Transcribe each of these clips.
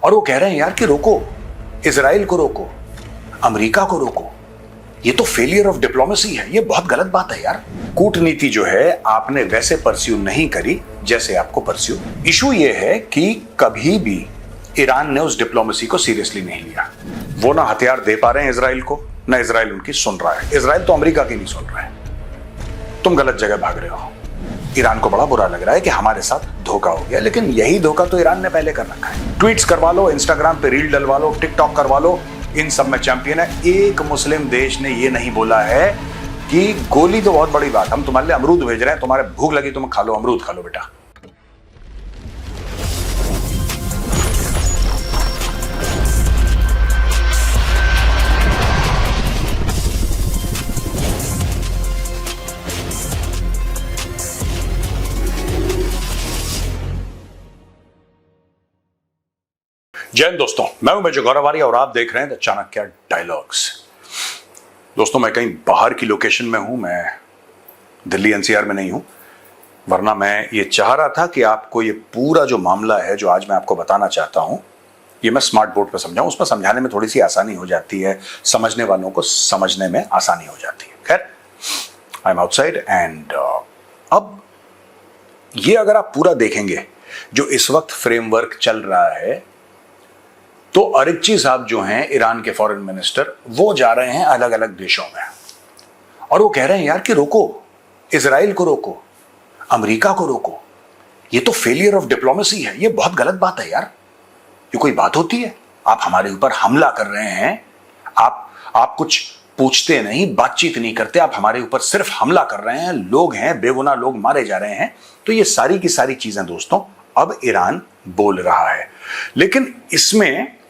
और वो कह रहे हैं यार कि रोको, इजराइल को रोको, अमेरिका को रोको। ये तो फेलियर ऑफ डिप्लोमेसी है, ये बहुत गलत बात है यार। कूटनीति जो है आपने वैसे परस्यू नहीं करी जैसे आपको परस्यू। इशू ये है कि कभी भी ईरान ने उस डिप्लोमेसी को सीरियसली नहीं लिया। वो ना हथियार दे पा रहे हैं इजराइल को, ना इजराइल उनकी सुन रहा है। इजराइल तो अमेरिका की नहीं सुन रहा है। तुम गलत जगह भाग रहे हो। ईरान को बड़ा बुरा लग रहा है कि हमारे साथ धोखा हो गया, लेकिन यही धोखा तो ईरान ने पहले कर रखा है। ट्वीट्स करवा लो, इंस्टाग्राम पे रील डलवा लो, टिकटॉक करवा लो, इन सब में चैंपियन है। एक मुस्लिम देश ने ये नहीं बोला है कि गोली तो बहुत बड़ी बात, हम तुम्हारे लिए अमरूद भेज रहे हैं, तुम्हारे भूख लगी तुम खा लो, अमरूद खा लो बेटा। जय हिंद दोस्तों, मैं हूं मेजर गौरव आर्य और आप देख रहे हैं द चाणक्य डायलॉग्स। दोस्तों, मैं कहीं बाहर की लोकेशन में हूं, मैं दिल्ली एनसीआर में नहीं हूं, वरना मैं ये चाह रहा था कि आपको ये पूरा जो मामला है जो आज मैं आपको बताना चाहता हूं, ये मैं स्मार्ट बोर्ड पर समझाऊं। उसमें समझाने में थोड़ी सी आसानी हो जाती है, समझने वालों को समझने में आसानी हो जाती है। खैर, आई एम आउटसाइड एंड अब ये अगर आप पूरा देखेंगे जो इस वक्त फ्रेमवर्क चल रहा है, तो अरिक्ची साहब जो हैं ईरान के फॉरेन मिनिस्टर, वो जा रहे हैं अलग अलग देशों में और वो कह रहे हैं यार कि रोको, इजराइल को रोको, अमेरिका को रोको। ये तो फेलियर ऑफ डिप्लोमेसी है, ये बहुत गलत बात है यार। ये कोई बात होती है? आप हमारे ऊपर हमला कर रहे हैं, आप कुछ पूछते नहीं, बातचीत नहीं करते, आप हमारे ऊपर सिर्फ हमला कर रहे हैं, लोग हैं, बेगुनाह लोग मारे जा रहे हैं। तो ये सारी की सारी चीजें दोस्तों अब ईरान बोल रहा है, लेकिन इसमें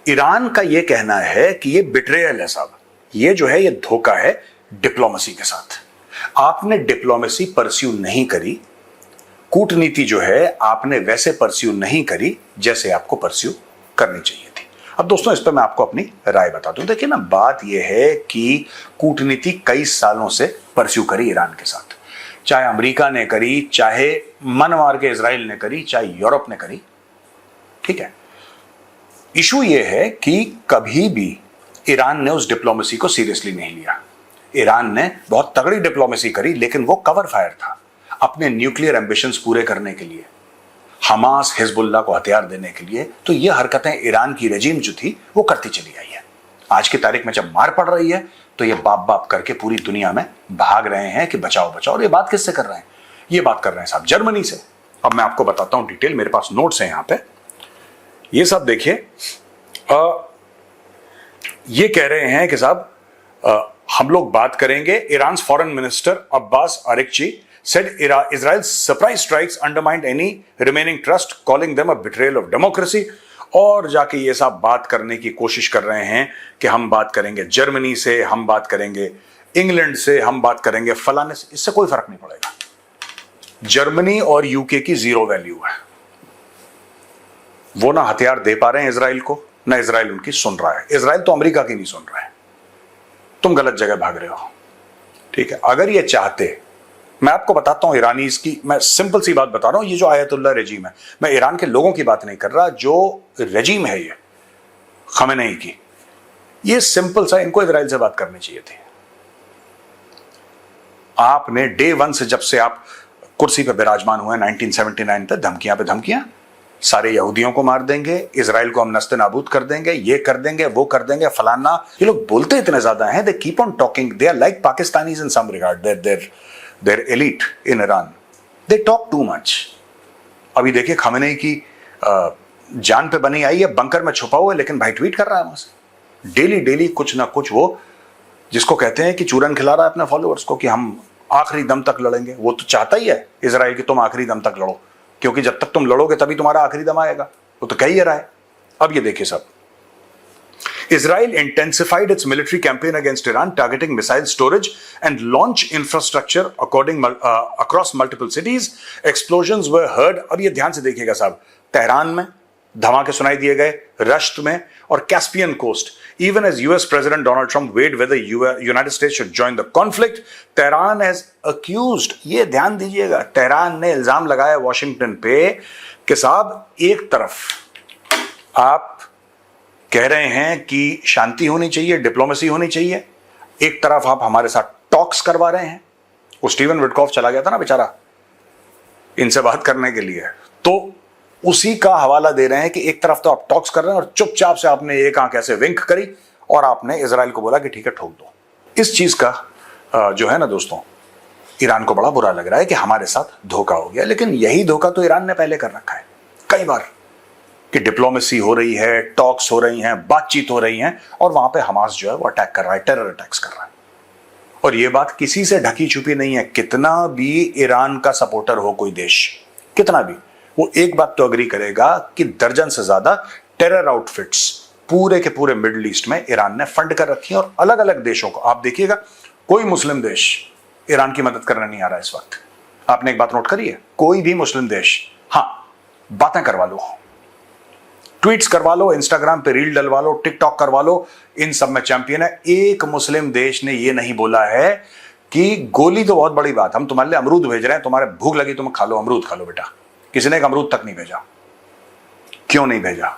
ईरान का यह कहना है कि यह बिट्रेयल है साहब, ये जो है ये धोखा है डिप्लोमेसी के साथ। आपने डिप्लोमेसी परस्यू नहीं करी, कूटनीति जो है आपने वैसे परस्यू नहीं करी जैसे आपको परस्यू करनी चाहिए थी। अब दोस्तों, इस पर मैं आपको अपनी राय बता दूं। देखिए ना, बात यह है कि कूटनीति कई सालों से परस्यू करी ईरान के साथ, चाहे अमेरिका ने करी, चाहे मन मार के इजराइल ने करी, चाहे यूरोप ने करी, ठीक है। इशू यह है कि कभी भी ईरान ने उस डिप्लोमेसी को सीरियसली नहीं लिया। ईरान ने बहुत तगड़ी डिप्लोमेसी करी, लेकिन वो कवर फायर था अपने न्यूक्लियर एम्बिशंस पूरे करने के लिए, हमास हिजबुल्लाह को हथियार देने के लिए। तो ये हरकतें ईरान की रेजिम जो थी वो करती चली आई है। आज की तारीख में जब मार पड़ रही है तो ये बाप बाप करके पूरी दुनिया में भाग रहे हैं कि बचाओ बचाओ। और ये बात किससे कर रहे हैं? ये बात कर रहे हैं साहब जर्मनी से। अब मैं आपको बताता हूं डिटेल, मेरे पास नोट्स हैं यहां पे। ये सब देखिए, ये कह रहे हैं कि साहब हम लोग बात करेंगे। Iran foreign minister Abbas Araghchi said Israel's surprise strikes undermined any remaining trust, calling them a betrayal of democracy। और जाके ये सब बात करने की कोशिश कर रहे हैं कि हम बात करेंगे जर्मनी से, हम बात करेंगे इंग्लैंड से, हम बात करेंगे फलाने से। इससे कोई फर्क नहीं पड़ेगा। जर्मनी और यूके की जीरो वैल्यू है। वो ना हथियार दे पा रहे हैं इजराइल को, ना इजराइल उनकी सुन रहा है। इजराइल तो अमेरिका की नहीं सुन रहा है। तुम गलत जगह भाग रहे हो, ठीक है। अगर ये चाहते, मैं आपको बताता हूं ईरानीज की, मैं सिंपल सी बात बता रहा हूं, ये जो आयतुल्लाह रेजीम है, मैं ईरान के लोगों की बात नहीं कर रहा, जो रेजीम है ये खमेनेई की, ये सिंपल सा, इनको इजराइल से बात करनी चाहिए थी। आपने डे वन से, जब से आप कुर्सी पे विराजमान हुए 1979 तक, धमकियां पे धमकियां, सारे यहूदियों को मार देंगे, इजराइल को हम नस्ते नाबूद कर देंगे, ये कर देंगे, वो कर देंगे, फलाना। ये लोग बोलते इतने ज्यादा हैं, they keep on talking, they are like Pakistanis in some regard, their elite in Iran, they talk too much. अभी देखिए खमेनेई की जान पे बनी आई है, बंकर में छुपा हुआ है, लेकिन भाई ट्वीट कर रहा है वहां से डेली डेली कुछ ना कुछ। वो जिसको कहते हैं कि चूरन खिला रहा है अपने फॉलोअर्स को कि हम आखिरी दम तक लड़ेंगे। वो तो चाहता ही है इजराइल कि तुम आखिरी दम तक लड़ो, क्योंकि जब तक तुम लड़ोगे तभी तुम्हारा आखिरी दम आएगा। वो तो कह ही रहा है। अब ये देखिए सब, Israel intensified its military campaign against Iran, targeting missile storage and launch infrastructure across multiple cities. Explosions were heard. अब ये ध्यान से देखिएगा साहब, तेहरान में धमाके सुनाई दिए गए, रश्त में और Caspian coast. Even as US President Donald Trump weighed whether United States should join the conflict, Tehran has accused, ये ध्यान दीजिएगा, तेहरान ने इल्जाम लगाया वॉशिंगटन पे कि साहब एक तरफ आप कह रहे हैं कि शांति होनी चाहिए, डिप्लोमेसी होनी चाहिए, एक तरफ आप हमारे साथ टॉक्स करवा रहे हैं। वो स्टीवन विटकॉफ चला गया था ना बेचारा इनसे बात करने के लिए, तो उसी का हवाला दे रहे हैं कि एक तरफ तो आप टॉक्स कर रहे हैं और चुपचाप से आपने एक आंख ऐसे विंक करी और आपने इजराइल को बोला कि ठीक है ठोक दो। इस चीज का जो है ना दोस्तों, ईरान को बड़ा बुरा लग रहा है कि हमारे साथ धोखा हो गया। लेकिन यही धोखा तो ईरान ने पहले कर रखा है कई बार, कि डिप्लोमेसी हो रही है, टॉक्स हो रही हैं, बातचीत हो रही हैं, और वहां पे हमास जो है वो अटैक कर रहा है, टेरर अटैक्स कर रहा है। और ये बात किसी से ढकी छुपी नहीं है। कितना भी ईरान का सपोर्टर हो कोई देश, कितना भी, वो एक बात तो अग्री करेगा कि दर्जन से ज्यादा टेरर आउटफिट्स पूरे के पूरे मिडिल ईस्ट में ईरान ने फंड कर रखी है। और अलग अलग देशों को आप देखिएगा, कोई मुस्लिम देश ईरान की मदद करने नहीं आ रहा इस वक्त। आपने एक बात नोट करी है, कोई भी मुस्लिम देश, हाँ बातें करवा लो, ट्वीट्स करवा लो, इंस्टाग्राम पे रील डलवा लो, टिकटॉक करवा लो, इन सब में चैंपियन है। एक मुस्लिम देश ने ये नहीं बोला है कि गोली तो बहुत बड़ी बात, हम तुम्हारे लिए अमरूद भेज रहे हैं, तुम्हारे भूख लगी तुम खा लो, अमरूद खा लो बेटा। किसी ने एक अमरूद तक नहीं भेजा। क्यों नहीं भेजा?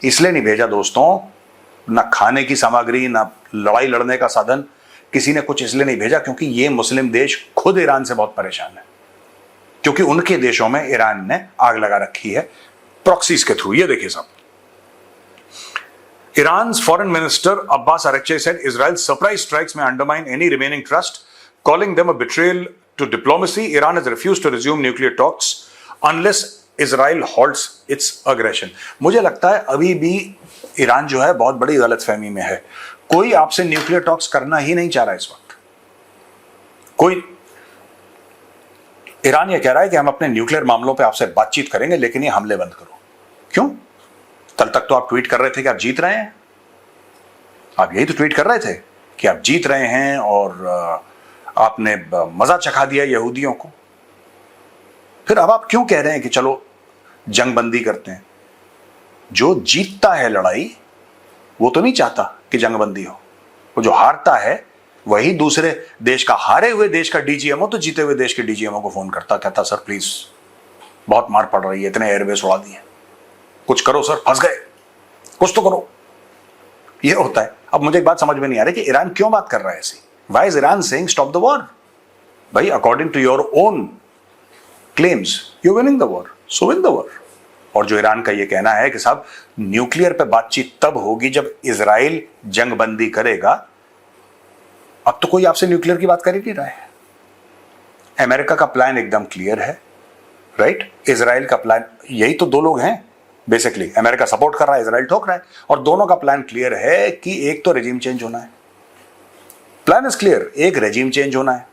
इसलिए नहीं भेजा दोस्तों, ना खाने की सामग्री, ना लड़ाई लड़ने का साधन, किसी ने कुछ इसलिए नहीं भेजा क्योंकि ये मुस्लिम देश खुद ईरान से बहुत परेशान है, क्योंकि उनके देशों में ईरान ने आग लगा रखी है प्रॉक्सीज के थ्रू। ये देखिए साहब, Iran's foreign minister Abbas Araghchi said Israel's surprise strikes may undermine any remaining trust, calling them a betrayal to diplomacy. Iran has refused to resume nuclear talks unless Israel halts its aggression. मुझे लगता है अभी भी Iran जो है बहुत बड़ी गलतफहमी में है। कोई आपसे न्यूक्लियर टॉक्स करना ही नहीं चाह रहा इस वक्त। कोई, ईरान ये कह रहा है कि हम अपने न्यूक्लियर मामलों पे आपसे बातचीत करेंगे, लेकिन ये हमले बंद करो। क्यों? कल तक तो आप ट्वीट कर रहे थे कि आप जीत रहे हैं। आप यही तो ट्वीट कर रहे थे कि आप जीत रहे हैं और आपने मजा चखा दिया यहूदियों को। फिर अब आप क्यों कह रहे हैं कि चलो जंगबंदी करते हैं? जो जीतता है लड़ाई वो तो नहीं चाहता कि जंगबंदी हो। वो जो हारता है वही दूसरे देश का, हारे हुए देश का डीजीएमओ तो जीते हुए देश के डीजीएमओ को फोन करता, कहता सर प्लीज बहुत मार पड़ रही है, इतने एयरबेस उड़ा दिए, कुछ करो सर, फंस गए, कुछ तो करो। ये होता है। अब मुझे एक बात समझ में नहीं आ रही कि ईरान क्यों बात कर रहा है ऐसी। Why is Iran saying stop the war? भाई according to your own claims you winning the war, so win the war. और जो ईरान का ये कहना है कि साहब न्यूक्लियर पे बातचीत तब होगी जब इजराइल जंगबंदी करेगा, अब तो कोई आपसे न्यूक्लियर की बात कर ही नहीं रहा है। अमेरिका का प्लान एकदम क्लियर है, राइट? इजराइल का प्लान, यही तो दो लोग हैं बेसिकली। अमेरिका सपोर्ट कर रहा है, इजराइल ठोक रहा है, और दोनों का प्लान क्लियर है कि एक तो रेजिम चेंज होना है। प्लान इज क्लियर, एक रेजिम चेंज होना है,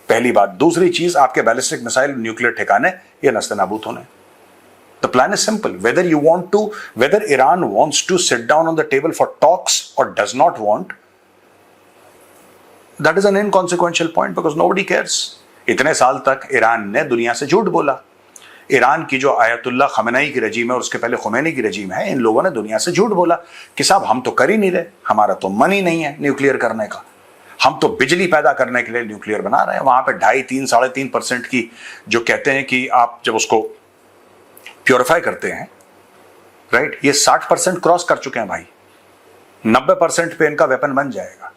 पहली बात। दूसरी चीज, आपके बैलिस्टिक मिसाइल न्यूक्लियर ठिकाने ये नस्ते-नाबूद होने। The plan is simple. Whether Iran wants to sit down on the table for talks or does not want, that is an inconsequential point because nobody cares. इतने साल तक ईरान ने दुनिया से झूठ बोला। ईरान की जो आयतुल्लाह खमेनी की रजीम है और उसके पहले खुमैनी की रजीम है, इन लोगों ने दुनिया से झूठ बोला कि साहब हम तो कर ही नहीं रहे, हमारा तो मन ही नहीं है न्यूक्लियर करने का, हम तो बिजली पैदा करने के लिए न्यूक्लियर बना रहे हैं। वहां पे 2.5, 3, 3.5% की जो कहते हैं कि आप जब उसको प्योरीफाई करते हैं, राइट, ये 60% क्रॉस कर चुके हैं भाई। 90% पे इनका वेपन बन जाएगा।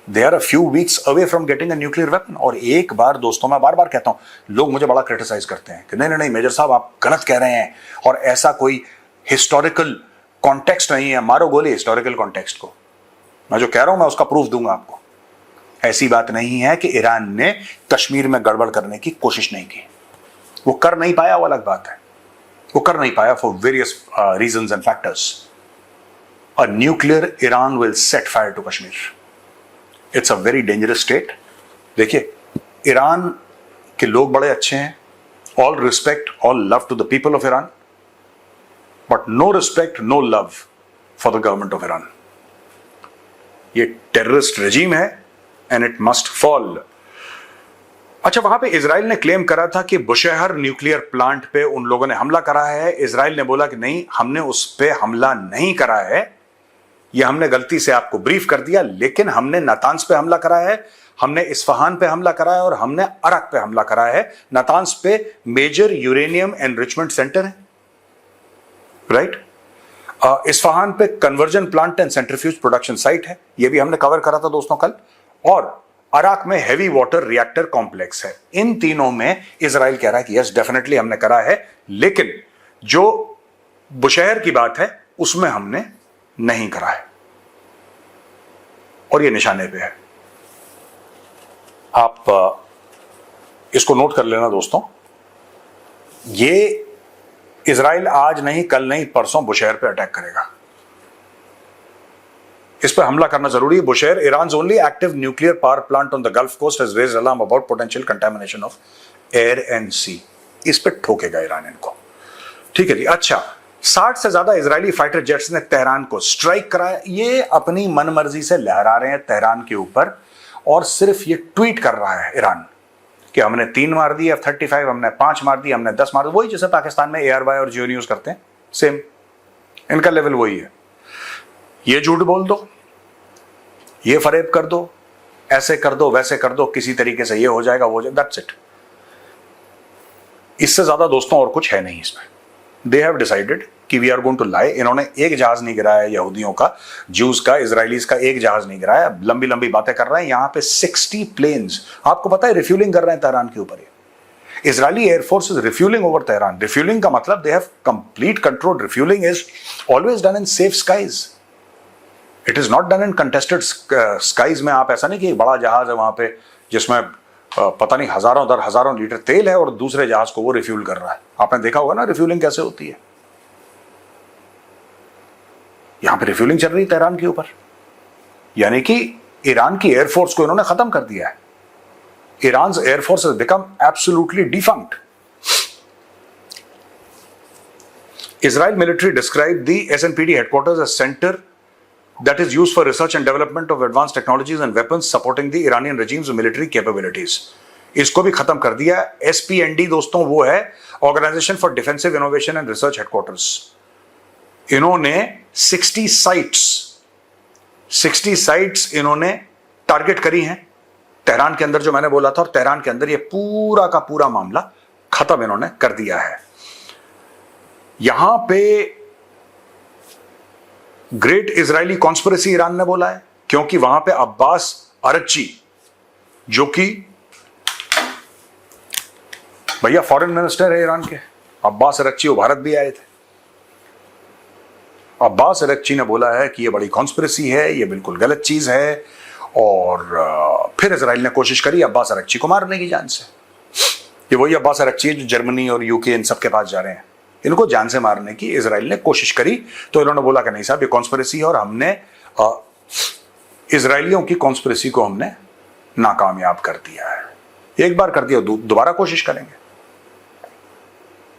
They are a few weeks away from getting a nuclear weapon. और एक बार दोस्तों, मैं बार बार कहता हूं, लोग मुझे बड़ा क्रिटिसाइज करते हैं कि नहीं नहीं नहीं मेजर साहब आप गलत कह रहे हैं और ऐसा कोई हिस्टोरिकल कॉन्टेक्स्ट नहीं है। मारो गोली हिस्टोरिकल कॉन्टेक्स्ट को। मैं जो कह रहा हूं मैं उसका प्रूफ दूंगा आपको। ऐसी बात नहीं है कि ईरान ने कश्मीर में गड़बड़ करने की कोशिश नहीं की, वो कर नहीं पाया, वो अलग बात है। वो कर नहीं पाया for various reasons and factors. A nuclear Iran will set fire to Kashmir. It's a very dangerous state. देखिए, ईरान के लोग बड़े अच्छे हैं, all respect, all love to the people of Iran, but no respect, no love for the government of Iran. ये terrorist regime है and it must fall. अच्छा, वहां पे इजराइल ने क्लेम करा था कि बुशेहर न्यूक्लियर प्लांट पे उन लोगों ने हमला करा है। इजराइल ने बोला कि नहीं, हमने उस पे हमला नहीं करा है, ये हमने गलती से आपको ब्रीफ कर दिया, लेकिन हमने नातांज पे हमला करा है, हमने इस्फहान पे हमला करा है और हमने अरक पे हमला करा है। नातांज पे मेजर यूरेनियम एनरिचमेंट सेंटर है, राइट। इस्फहान पे conversion plant and centrifuge production site है, ये भी हमने कवर करा था दोस्तों कल। और अराक में हैवी वाटर रिएक्टर कॉम्प्लेक्स है। इन तीनों में इजराइल कह रहा है कि यस डेफिनेटली हमने करा है, लेकिन जो बुशहर की बात है उसमें हमने नहीं करा है, और ये निशाने पे है। आप इसको नोट कर लेना दोस्तों, ये इजराइल आज नहीं, कल नहीं, परसों बुशहर पे अटैक करेगा। इस पर हमला करना जरूरी है। Bushehr, Iran's only active nuclear power plant on the gulf coast has raised alarm about potential contamination of air and sea. इस पे ठोकेगा ईरान इनको, ठीक है जी। अच्छा, 60 से ज्यादा इजरायली फाइटर जेट्स ने तेहरान को स्ट्राइक कराया। ये अपनी मनमर्जी से लहरा रहे हैं तेहरान के ऊपर, और सिर्फ ये ट्वीट कर रहा है ईरान कि हमने 3 मार दी F-35, हमने 5 मार दी, हमने 10 मार दी। वही जैसे पाकिस्तान में ARY और जियो न्यूज करते हैं, सेम इनका लेवल वही है। ये झूठ बोल दो, ये फरेब कर दो, ऐसे कर दो, वैसे कर दो, किसी तरीके से ये हो जाएगा, वो हो जाएगा, दैट्स इट। इससे ज्यादा दोस्तों और कुछ है नहीं इसमें। दे हैव डिसाइडेड कि we are going to lie. इन्होंने एक जहाज नहीं गिराया यहूदियों का, ज्यूज का, इजराइलीज का एक जहाज नहीं गिराया। लंबी लंबी बातें कर रहे हैं। यहां पे 60 प्लेन्स, आपको पता है, रिफ्यूलिंग कर रहे हैं तेहरान के ऊपर। Israeli air force is refuelling over Tehran. Refuelling का मतलब they have complete control. Refuelling is always done in safe skies, it is not done in contested skies में। आप ऐसा नहीं कि एक बड़ा जहाज है वहां पे जिसमें पता नहीं हजारों लीटर तेल है और दूसरे जहाज को वो रिफ्यूल कर रहा है। आपने देखा होगा ना रिफ्यूलिंग कैसे होती है। यहां पे रिफ्यूलिंग चल रही है तेहरान के ऊपर, यानी कि ईरान की एयरफोर्स को इन्होंने खत्म कर दिया है। Iran air force has become absolutely defunct. Israel military described the SNPD headquarters as center that is used for research and development of advanced technologies and weapons supporting the Iranian regime's military capabilities. इसको भी खत्म कर दिया। SPND दोस्तों वो है organisation for defensive innovation and research headquarters. इन्होंने 60 sites इन्होंने टारगेट करी हैं तेहरान के अंदर, जो मैंने बोला था, और तेहरान के अंदर ये पूरा का पूरा मामला खत्म इन्होंने कर दिया है। यहां पे ग्रेट इजरायली कॉन्स्पिरेसी ईरान ने बोला है, क्योंकि वहां पे अब्बास अरक्ची, जो कि भैया फॉरेन मिनिस्टर है ईरान के, अब्बास अरक्ची, वो भारत भी आए थे। अब्बास अरक्ची ने बोला है कि ये बड़ी कॉन्स्पिरेसी है, ये बिल्कुल गलत चीज है, और फिर इजराइल ने कोशिश करी अब्बास अरक्ची को मारने की जान से। ये वही अब्बास अरक्ची है जो जर्मनी और यूके इन सब के पास जा रहे हैं। इनको जान से मारने की इजराइल ने कोशिश करी, तो इन्होंने बोला कि नहीं साहब ये कॉन्स्पिरेसी है, और हमने इजरायलियों की कॉन्स्पिरेसी को हमने नाकामयाब कर दिया है। एक बार कर दिया, दोबारा कोशिश करेंगे।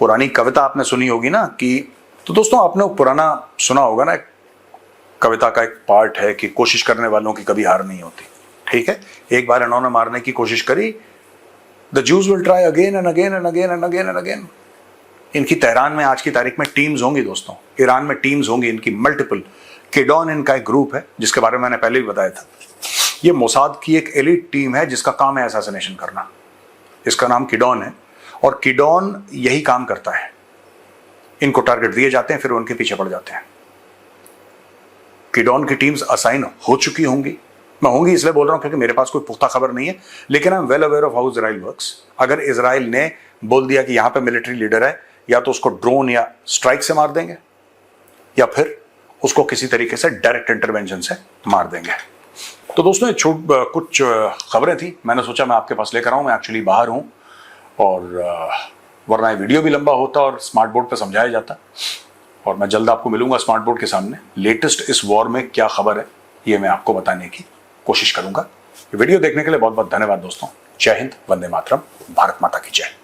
पुरानी कविता आपने सुनी होगी ना कि, तो दोस्तों आपने पुराना सुना होगा ना, कविता का एक पार्ट है कि कोशिश करने वालों की कभी हार नहीं होती। ठीक है, एक बार इन्होंने मारने की कोशिश करी, the Jews will try again and again and again and again and again. इनकी तेहरान में आज की तारीख में टीम्स होंगी दोस्तों, ईरान में टीम्स होंगी इनकी मल्टीपल। किडॉन इनका एक ग्रुप है जिसके बारे में मैंने पहले भी बताया था। ये मोसाद की एक एलिट टीम है जिसका काम है असैसिनेशन करना। इसका नाम किडॉन है, और किडॉन यही काम करता है। इनको टारगेट दिए जाते हैं, फिर उनके पीछे पड़ जाते हैं। किडॉन की टीम्स असाइन हो चुकी होंगी। मैं होंगी इसलिए बोल रहा हूं क्योंकि मेरे पास कोई पुख्ता खबर नहीं है, लेकिन I am well aware of how Israel works. अगर इजराइल ने बोल दिया कि यहां पे मिलिट्री लीडर है, या तो उसको ड्रोन या स्ट्राइक से मार देंगे, या फिर उसको किसी तरीके से डायरेक्ट इंटरवेंशन से मार देंगे। तो दोस्तों ये कुछ खबरें थी, मैंने सोचा मैं आपके पास लेकर आऊं। मैं एक्चुअली बाहर हूं, और वरना ये वीडियो भी लंबा होता और स्मार्ट बोर्ड पे समझाया जाता। और मैं जल्द आपको मिलूंगा स्मार्ट बोर्ड के सामने। लेटेस्ट इस वॉर में क्या खबर है ये मैं आपको बताने की कोशिश करूंगा। वीडियो देखने के लिए बहुत बहुत धन्यवाद दोस्तों। जय हिंद, वंदे मातरम, भारत माता की जय।